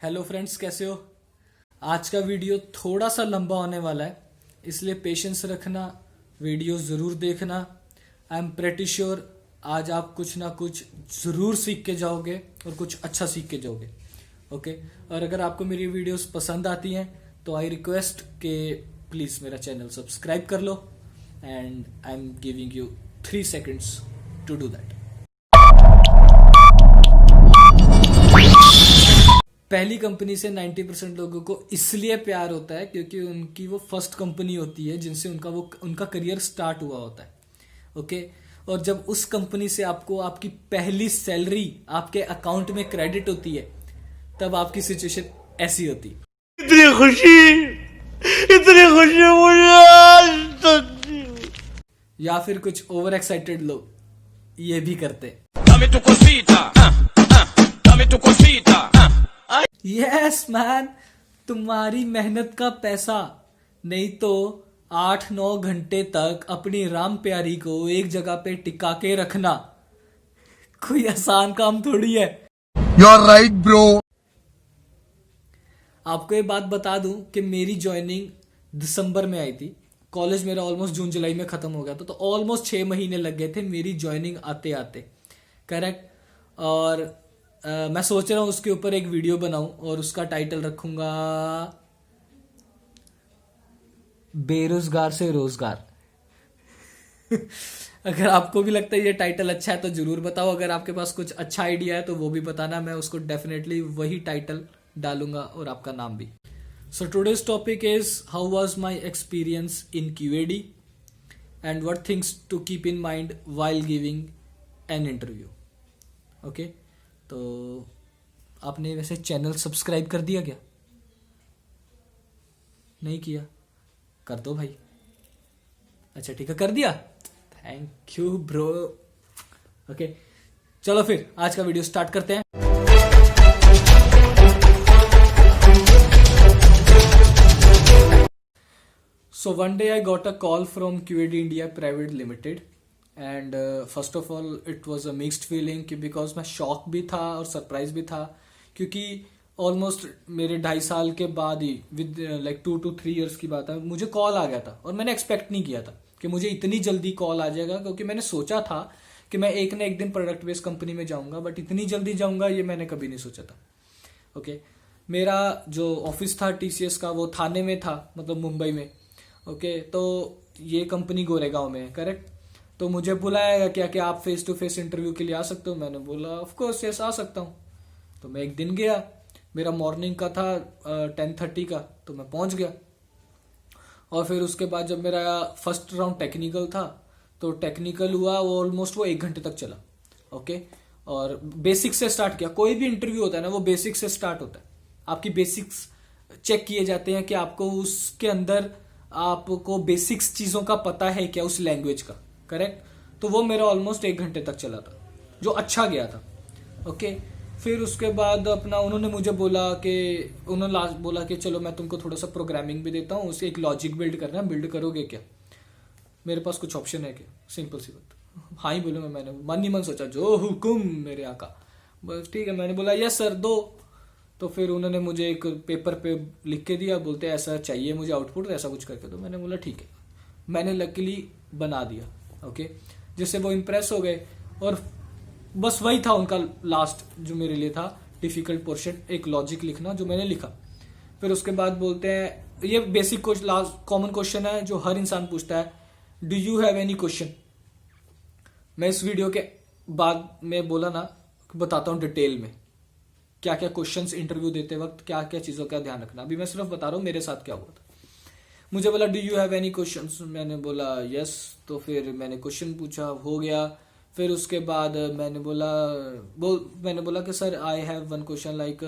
Hello friends, कैसे हो। आज का वीडियो थोड़ा सा लंबा होने वाला है, इसलिए पेशेंस रखना, वीडियो ज़रूर देखना। आई एम प्रेटी श्योर आज आप कुछ ना कुछ ज़रूर सीख के जाओगे और कुछ अच्छा सीख के जाओगे। ओके, और अगर आपको मेरी वीडियोस पसंद आती हैं तो आई रिक्वेस्ट कि प्लीज़ मेरा चैनल सब्सक्राइब कर लो and I am giving you 3 seconds to do that. पहली कंपनी से 90% लोगों को इसलिए प्यार होता है क्योंकि उनकी वो फर्स्ट कंपनी होती है जिनसे उनका करियर स्टार्ट हुआ होता है। ओके, और जब उस कंपनी से आपको आपकी पहली सैलरी आपके अकाउंट में क्रेडिट होती है तब आपकी सिचुएशन ऐसी होती है। इतनी खुशी मुझे आज तक। या फिर कुछ ओवर एक्साइटेड लोग ये भी करते। यस मैन, तुम्हारी मेहनत का पैसा। नहीं तो 8-9 घंटे तक अपनी राम प्यारी को एक जगह पे टिका के रखना कोई आसान काम थोड़ी है। You are right bro. आपको ये बात बता दूं कि मेरी ज्वाइनिंग दिसंबर में आई थी। कॉलेज मेरा ऑलमोस्ट जून जुलाई में खत्म हो गया था, तो ऑलमोस्ट 6 महीने लग गए थे मेरी ज्वाइनिंग आते आते। करेक्ट। और मैं सोच रहा हूं उसके ऊपर एक वीडियो बनाऊं और उसका टाइटल रखूंगा बेरोजगार से रोजगार। अगर आपको भी लगता है ये टाइटल अच्छा है तो जरूर बताओ। अगर आपके पास कुछ अच्छा आइडिया है तो वो भी बताना, मैं उसको डेफिनेटली वही टाइटल डालूंगा और आपका नाम भी। So today's topic is how was my experience in QAD and what things to keep in mind while giving an interview. Okay, तो आपने वैसे चैनल सब्सक्राइब कर दिया क्या? नहीं किया? कर दो भाई। अच्छा ठीक है, कर दिया, थैंक यू ब्रो। ओके, चलो फिर आज का वीडियो स्टार्ट करते हैं। So one day I got a call from QAD India Private Limited and first of all it was a mixed feeling because मैं शॉक भी था और सरप्राइज भी था क्योंकि ऑलमोस्ट मेरे 2.5 साल के बाद ही विद लाइक 2 to 3 years की बात है, मुझे कॉल आ गया था और मैंने एक्सपेक्ट नहीं किया था कि मुझे इतनी जल्दी कॉल आ जाएगा। क्योंकि मैंने सोचा था कि मैं एक ना एक दिन प्रोडक्ट बेस्ड कंपनी में जाऊंगा, बट इतनी जल्दी जाऊंगा ये मैंने कभी नहीं सोचा था। ओके, मेरा जो ऑफिस था TCS का वो थाने में था, मतलब मुंबई में। ओके, तो ये कंपनी गोरेगांव में है। करेक्ट। तो मुझे बुलाया गया क्या कि आप फेस टू फेस इंटरव्यू के लिए आ सकते हो। मैंने बोला ऑफ कोर्स यस, आ सकता हूँ। तो मैं एक दिन गया, मेरा मॉर्निंग का था 10:30 का, तो मैं पहुंच गया। और फिर उसके बाद जब मेरा फर्स्ट राउंड टेक्निकल था तो टेक्निकल हुआ, वो ऑलमोस्ट वो 1 घंटे तक चला। ओके, और बेसिक से स्टार्ट किया। कोई भी इंटरव्यू होता है ना वो बेसिक से स्टार्ट होता है। आपकी बेसिक्स चेक किए जाते हैं कि आपको उसके अंदर आपको बेसिक्स चीजों का पता है क्या उस लैंग्वेज का। करेक्ट। तो वो मेरा ऑलमोस्ट 1 घंटे तक चला था, जो अच्छा गया था। ओके, फिर उसके बाद अपना उन्होंने मुझे बोला कि चलो मैं तुमको थोड़ा सा प्रोग्रामिंग भी देता हूँ, उसे एक लॉजिक बिल्ड करना है, बिल्ड करोगे क्या? मेरे पास कुछ ऑप्शन है क्या? सिंपल सी बात, हाँ ही बोलूंगा। मैंने मन ही मन सोचा जो हुकुम मेरे आका, बस ठीक है। मैंने बोला यस सर दो। तो फिर उन्होंने मुझे एक पेपर पे लिख के दिया, बोलते ऐसा चाहिए मुझे आउटपुट, ऐसा कुछ करके दो। मैंने बोला ठीक है, मैंने लकीली बना दिया। ओके, जिससे वो इम्प्रेस हो गए और बस वही था उनका लास्ट जो मेरे लिए था डिफिकल्ट पोर्शन, एक लॉजिक लिखना, जो मैंने लिखा। फिर उसके बाद बोलते हैं ये बेसिक लास्ट कॉमन क्वेश्चन है जो हर इंसान पूछता है, do you have any question. मैं इस वीडियो के बाद में बोला ना बताता हूँ डिटेल में क्या क्या क्वेश्चंस इंटरव्यू देते वक्त क्या क्या चीजों का ध्यान रखना। अभी मैं सिर्फ बता रहा हूँ मेरे साथ क्या हुआ था। मुझे बोला do you have any questions, मैंने बोला यस। तो फिर मैंने क्वेश्चन पूछा, हो गया। फिर उसके बाद मैंने बोला कि sir I have one question like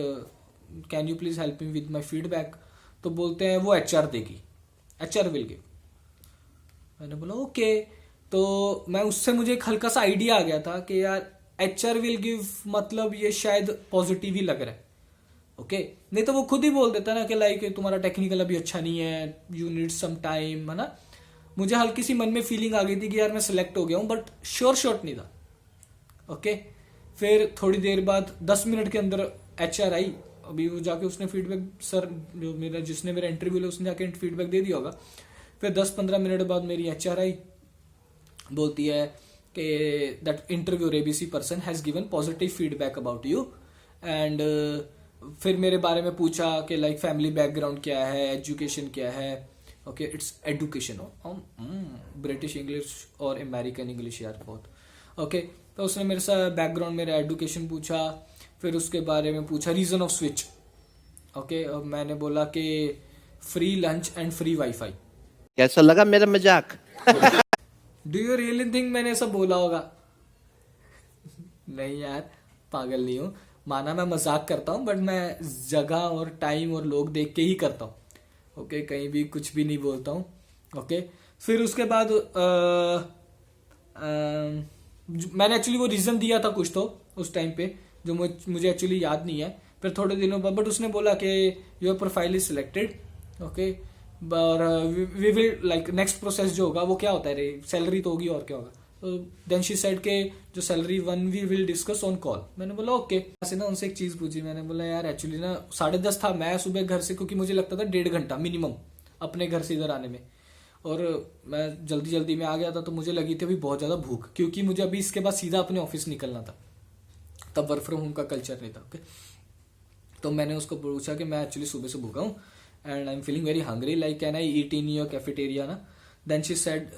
can you please help me with my feedback. तो बोलते हैं वो HR देगी, HR विल गिव। मैंने बोला ओके। तो मैं उससे मुझे एक हल्का सा आइडिया आ गया था कि यार HR विल गिव मतलब ये शायद पॉजिटिव ही लग रहा है। ओके, नहीं तो वो खुद ही बोल देता ना कि लाइक तुम्हारा टेक्निकल अभी अच्छा नहीं है, यू नीड सम टाइम, है ना। मुझे हल्की सी मन में फीलिंग आ गई थी कि यार मैं सिलेक्ट हो गया हूं, बट श्योर शॉट नहीं था। ओके, फिर थोड़ी देर बाद 10 मिनट के अंदर HR आई अभी वो जाके उसने फीडबैक, सर जो मेरा जिसने मेरा इंटरव्यू लिया उसने जाके फीडबैक दे दिया होगा। फिर 10-15 मिनट बाद मेरी HR आई, बोलती है कि that interviewer ABC person has given positive feedback about you and फिर मेरे बारे में पूछा कि लाइक फैमिली बैकग्राउंड क्या है, एजुकेशन क्या है। Okay, it's education, British English और अमेरिकन इंग्लिश यार बहुत। ओके, तो उसने मेरे साथ बैकग्राउंड, मेरा एडुकेशन पूछा, फिर उसके बारे में पूछा रीजन ऑफ स्विच। ओके, और मैंने बोला कि free lunch and free wifi. कैसा लगा मेरा मजाक? डू यू रियली थिंक मैंने ऐसा बोला होगा? नहीं यार, पागल नहीं हूँ। माना मैं मजाक करता हूँ, बट मैं जगह और टाइम और लोग देख के ही करता हूँ। ओके, कहीं भी कुछ भी नहीं बोलता हूँ। ओके, फिर उसके बाद मैंने एक्चुअली वो रीजन दिया था कुछ तो उस टाइम पे, जो मुझे एक्चुअली याद नहीं है। फिर थोड़े दिनों बाद बट उसने बोला कि your profile is selected. Okay, और we will like next process जो होगा वो क्या होता है रे, सैलरी तो होगी और क्या होगा। तो देन शी सेड के जो salary one we will discuss on call. मैंने बोला ओके। ऐसे ना उनसे एक चीज पूछी, मैंने बोला यार एक्चुअली ना 10:30 था, मैं सुबह घर से, क्योंकि मुझे लगता था 1.5 घंटा मिनिमम अपने घर से इधर आने में, और मैं जल्दी जल्दी में आ गया था, तो मुझे लगी थी अभी बहुत ज्यादा भूख, क्योंकि मुझे अभी इसके बाद सीधा अपने ऑफिस निकलना था, तब वर्क फ्रॉम होम का कल्चर नहीं था। ओके, तो मैंने उसको पूछा कि मैं एक्चुअली सुबह से भूखा हूँ and I am feeling very hungry, like can I eat in your cafeteria ना। Then she said,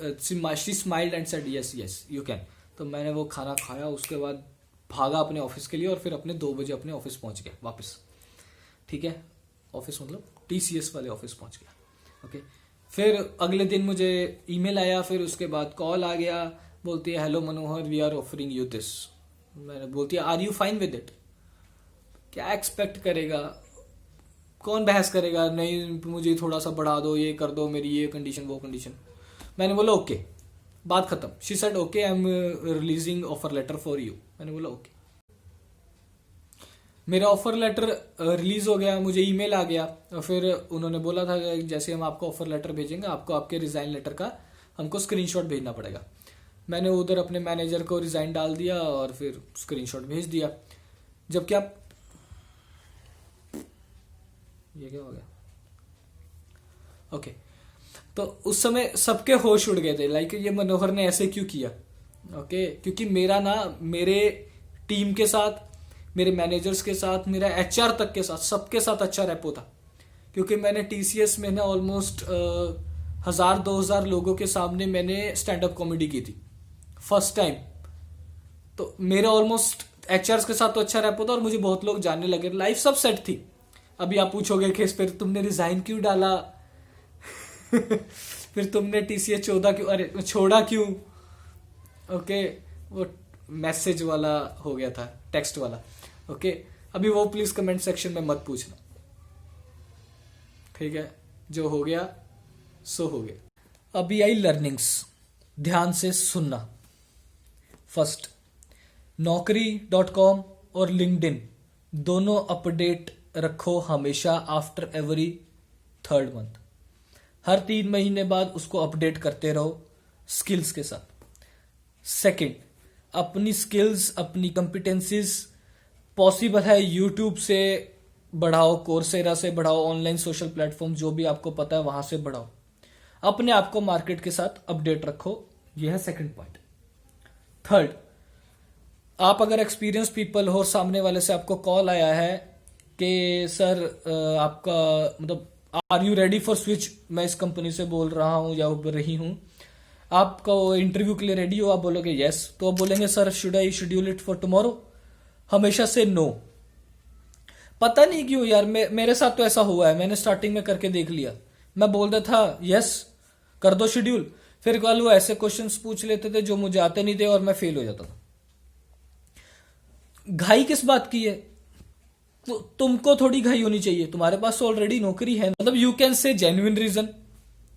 she smiled and said yes yes you can. तो मैंने वो खाना खाया, उसके बाद भागा अपने ऑफिस के लिए, और फिर अपने 2 बजे अपने ऑफिस पहुंच गया वापस। ठीक है, ऑफिस मतलब TCS वाले ऑफिस पहुंच गया। ओके, फिर अगले दिन मुझे ईमेल आया, फिर उसके बाद कॉल आ गया, बोलती है hello Manohar, we are offering you this. मैंने बोलती है are you fine with it. क्या एक्सपेक्ट करेगा, कौन बहस करेगा, नहीं मुझे थोड़ा सा बढ़ा दो, ये कर दो, मेरी ये कंडीशन वो कंडीशन। मैंने बोला ओके, बात खत्म। She said okay I am releasing offer letter for you. मैंने बोला ओके। मेरा ऑफर लेटर रिलीज हो गया, मुझे ईमेल आ गया, और फिर उन्होंने बोला था कि जैसे हम आपको ऑफर लेटर भेजेंगे, आपको आपके रिजाइन लेटर का हमको स्क्रीनशॉट भेजना पड़ेगा। मैंने उधर अपने मैनेजर को रिजाइन डाल दिया और फिर स्क्रीनशॉट भेज दिया। जबकि आप, ये क्या हो गया? ओके, तो उस समय सबके होश उड़ गए थे, लाइक ये मनोहर ने ऐसे क्यों किया। ओके, क्योंकि मेरा ना मेरे टीम के साथ, मेरे मैनेजर्स के साथ, मेरा HR तक के साथ, सबके साथ अच्छा रेपो था, क्योंकि मैंने TCS में ना ऑलमोस्ट 1000-2000 लोगों के सामने मैंने स्टैंड अप कॉमेडी की थी फर्स्ट टाइम। तो मेरा ऑलमोस्ट HRs के साथ तो अच्छा रेपो था, और मुझे बहुत लोग जानने लगे, लाइफ सब सेट थी। अभी आप पूछोगे कि फिर तुमने रिजाइन क्यों डाला फिर तुमने TCS 14 क्यों, अरे छोड़ा क्यों। ओके, वो मैसेज वाला हो गया था, टेक्स्ट वाला। ओके, अभी वो प्लीज कमेंट सेक्शन में मत पूछना, ठीक है? जो हो गया सो हो गया। अभी आई लर्निंग्स, ध्यान से सुनना। फर्स्ट, naukri.com और LinkedIn दोनों अपडेट रखो हमेशा आफ्टर एवरी 3rd मंथ। हर 3 महीने बाद उसको अपडेट करते रहो स्किल्स के साथ। सेकंड, अपनी स्किल्स, अपनी कॉम्पिटेंसीज पॉसिबल है यूट्यूब से बढ़ाओ, कोर्सेरा से बढ़ाओ, ऑनलाइन सोशल प्लेटफॉर्म जो भी आपको पता है वहां से बढ़ाओ। अपने आप को मार्केट के साथ अपडेट रखो, यह है सेकंड पॉइंट। थर्ड, आप अगर एक्सपीरियंस पीपल हो, सामने वाले से आपको कॉल आया है कि सर आपका मतलब are you ready for switch, मैं इस कंपनी से बोल रहा हूं या रही हूं, आपका इंटरव्यू के लिए रेडी हो, आप बोलोगे यस, तो आप बोलेंगे sir should I schedule it for tomorrow. हमेशा से नो। पता नहीं क्यों यार, मेरे साथ तो ऐसा हुआ है, मैंने स्टार्टिंग में करके देख लिया, मैं बोलता था यस कर दो शेड्यूल, फिर कल वो ऐसे क्वेश्चंस पूछ लेते थे जो मुझे आते नहीं थे और मैं फेल हो जाता था। घाई किस बात की है? तो तुमको थोड़ी घाई होनी चाहिए, तुम्हारे पास तो ऑलरेडी नौकरी है। मतलब you can say genuine reason,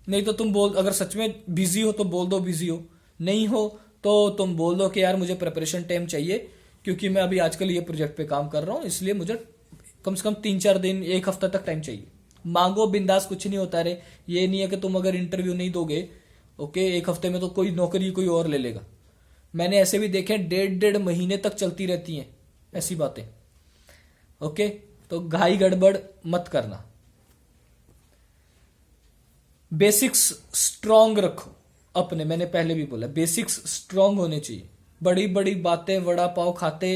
नहीं तो तुम बोल, अगर सच में बिजी हो तो बोल दो बिजी हो, नहीं हो तो तुम बोल दो कि यार मुझे प्रिपरेशन टाइम चाहिए, क्योंकि मैं अभी आजकल ये प्रोजेक्ट पे काम कर रहा हूं, इसलिए मुझे कम से कम 3-4 दिन, 1 हफ्ता तक टाइम चाहिए। मांगो बिंदास, कुछ नहीं होता रे। ये नहीं है कि तुम अगर इंटरव्यू नहीं दोगे, ओके, 1 हफ्ते में तो कोई नौकरी कोई और ले लेगा। मैंने ऐसे भी देखे 1.5 महीने तक चलती रहती हैं ऐसी बातें। ओके, तो घाई गड़बड़ मत करना। बेसिक्स स्ट्रांग रखो अपने, मैंने पहले भी बोला बेसिक्स स्ट्रांग होने चाहिए। बड़ी बड़ी बातें वड़ा पाव खाते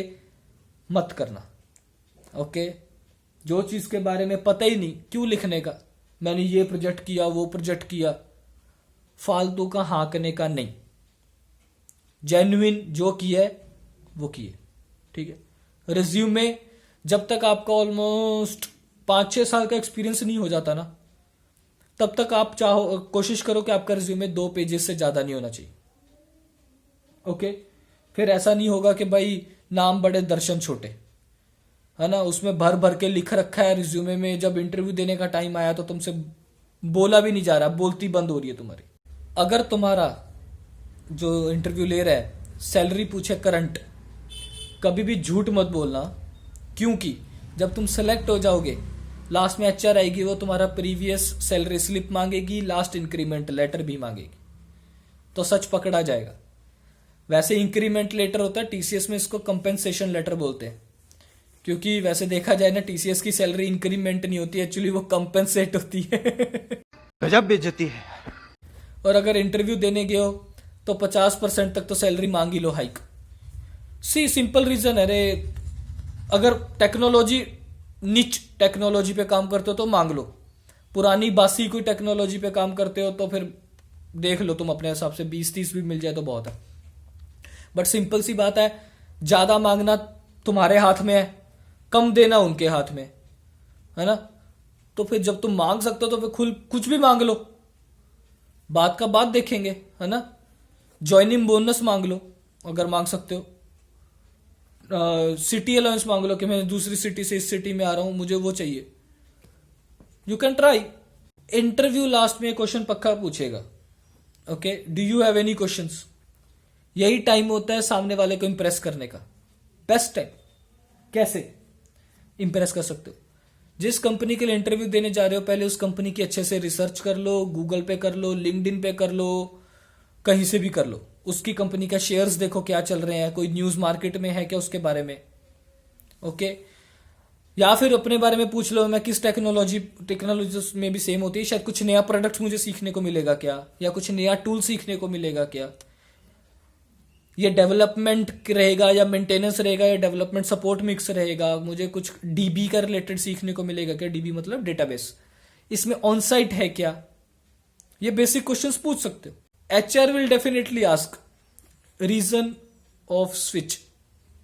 मत करना। ओके, जो चीज के बारे में पता ही नहीं क्यों लिखने का, मैंने ये प्रोजेक्ट किया वो प्रोजेक्ट किया, फालतू का हाँकने का नहीं। जेन्युइन जो किया है वो किए, ठीक है। रिज्यूमे जब तक आपका ऑलमोस्ट 5-6 साल का एक्सपीरियंस नहीं हो जाता ना, तब तक आप चाहो कोशिश करो कि आपका रिज्यूमे 2 पेजेस से ज्यादा नहीं होना चाहिए। ओके, फिर ऐसा नहीं होगा कि भाई नाम बड़े दर्शन छोटे, है ना, उसमें भर भर के लिख रखा है रिज्यूमे में, जब इंटरव्यू देने का टाइम आया तो तुमसे बोला भी नहीं जा रहा, बोलती बंद हो रही है तुम्हारी। अगर तुम्हारा जो इंटरव्यू ले रहा है सैलरी पूछे करंट, कभी भी झूठ मत बोलना, क्योंकि जब तुम सेलेक्ट हो जाओगे लास्ट में एचआर आएगी, वो तुम्हारा प्रीवियस सैलरी स्लिप मांगेगी, लास्ट इंक्रीमेंट लेटर भी मांगेगी, तो सच पकड़ा जाएगा। वैसे इंक्रीमेंट लेटर होता है, टीसीएस में इसको कंपेंसेशन लेटर बोलते हैं, क्योंकि वैसे देखा जाए ना टीसीएस की सैलरी इंक्रीमेंट नहीं होती, एक्चुअली वो कंपेंसेट होती है। गजब बेइज्जती है। और अगर इंटरव्यू देने गए हो तो 50% तक तो सैलरी मांग ही लो हाइक। सी सिंपल रीजन है रे, अगर टेक्नोलॉजी निच टेक्नोलॉजी पे काम करते हो तो मांग लो, पुरानी बासी कोई टेक्नोलॉजी पे काम करते हो तो फिर देख लो तुम अपने हिसाब से 20-30 भी मिल जाए तो बहुत है। बट सिंपल सी बात है, ज्यादा मांगना तुम्हारे हाथ में है, कम देना उनके हाथ में है ना। तो फिर जब तुम मांग सकते हो तो फिर खुल कुछ भी मांग लो, बात का बात देखेंगे, है ना। ज्वाइनिंग बोनस मांग लो अगर मांग सकते हो, सिटी अलाउंस मांग लो कि मैं दूसरी सिटी से इस सिटी में आ रहा हूं, मुझे वो चाहिए, you can try. Interview last में क्वेश्चन पक्का पूछेगा, okay, do you have any questions. यही टाइम होता है सामने वाले को इंप्रेस करने का, बेस्ट टाइम। कैसे इंप्रेस कर सकते हो, जिस कंपनी के लिए इंटरव्यू देने जा रहे हो पहले उस कंपनी की अच्छे से रिसर्च कर लो, गूगल पे कर लो, लिंक्डइन पे कर लो, कहीं से भी कर लो। उसकी कंपनी का शेयर्स देखो क्या चल रहे हैं, कोई न्यूज मार्केट में है क्या उसके बारे में, ओके। या फिर अपने बारे में पूछ लो, मैं किस टेक्नोलॉजी में भी सेम होती है, शायद कुछ नया प्रोडक्ट मुझे सीखने को मिलेगा क्या, या कुछ नया टूल सीखने को मिलेगा क्या, ये डेवलपमेंट रहेगा या मेंटेनेंस रहेगा या डेवलपमेंट सपोर्ट मिक्स रहेगा, मुझे कुछ डीबी का रिलेटेड सीखने को मिलेगा क्या, डीबी मतलब डेटाबेस, इसमें ऑन साइट है क्या, ये बेसिक क्वेश्चंस पूछ सकते हो। HR will definitely ask reason of switch,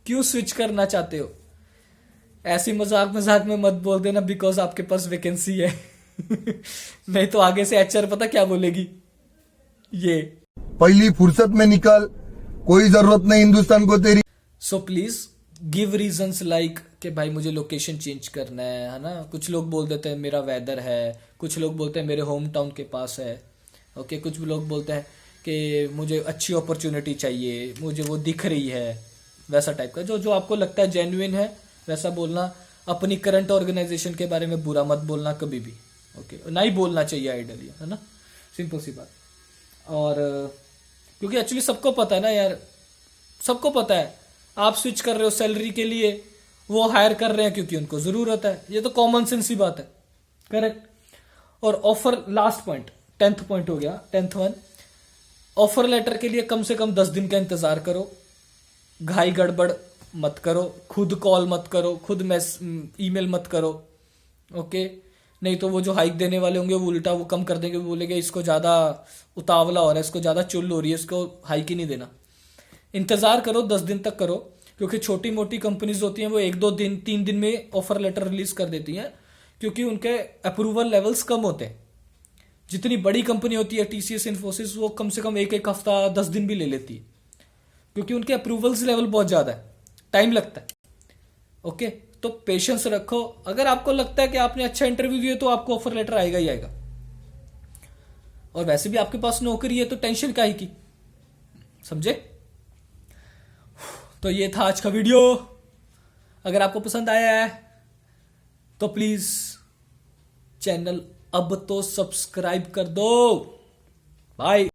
क्यों स्विच करना चाहते हो। ऐसी मजाक मजाक में मत बोल देना बिकॉज आपके पास वैकेंसी है नहीं तो आगे से एचआर पता क्या बोलेगी, ये पहली फुर्सत में निकल, कोई जरूरत नहीं हिंदुस्तान को तेरी। So please give reasons like कि भाई मुझे लोकेशन चेंज करना है ना। कुछ लोग बोल देते हैं मेरा वेदर है, कुछ लोग बोलते हैं मेरे होम टाउन के पास है, ओके। कुछ लोग बोलते हैं कि मुझे अच्छी अपॉर्चुनिटी चाहिए, मुझे वो दिख रही है, वैसा टाइप का जो आपको लगता है जेन्युइन है वैसा बोलना। अपनी करंट ऑर्गेनाइजेशन के बारे में बुरा मत बोलना कभी भी, ओके, ना ही बोलना चाहिए आइडियली, है ना, सिंपल सी बात। और क्योंकि एक्चुअली सबको पता है ना यार, सबको पता है आप स्विच कर रहे हो सैलरी के लिए, वो हायर कर रहे हैं क्योंकि उनको जरूरत है, ये तो कॉमन सेंस ही बात है, करेक्ट। और offer, last point 10th point हो गया, 10th वन, ऑफर लेटर के लिए कम से कम 10 दिन का इंतजार करो, घाई गड़बड़ मत करो, खुद कॉल मत करो, खुद ईमेल मत करो, ओके। नहीं तो वो जो हाइक देने वाले होंगे वो उल्टा वो कम कर देंगे, बोलेंगे इसको ज्यादा उतावला हो रहा है, इसको ज्यादा चुल हो रही है, इसको हाइक ही नहीं देना। इंतजार करो, 10 दिन तक करो, क्योंकि छोटी मोटी कंपनीज होती हैं वो 1-2 दिन 3 दिन में ऑफर लेटर रिलीज कर देती हैं, क्योंकि उनके अप्रूवल लेवल्स कम होते हैं। जितनी बड़ी कंपनी होती है टीसीएस, इन्फोसिस, वो कम से कम 1-1 हफ्ता 10 दिन भी ले लेती है, क्योंकि उनके अप्रूवल्स लेवल बहुत ज्यादा है, टाइम लगता है, ओके। तो पेशेंस रखो, अगर आपको लगता है कि आपने अच्छा इंटरव्यू दिया तो आपको ऑफर लेटर आएगा ही आएगा। और वैसे भी आपके पास नौकरी है तो टेंशन काहे की, समझे। तो ये था आज का वीडियो, अगर आपको पसंद आया है तो प्लीज चैनल अब तो सब्सक्राइब कर दो। बाय।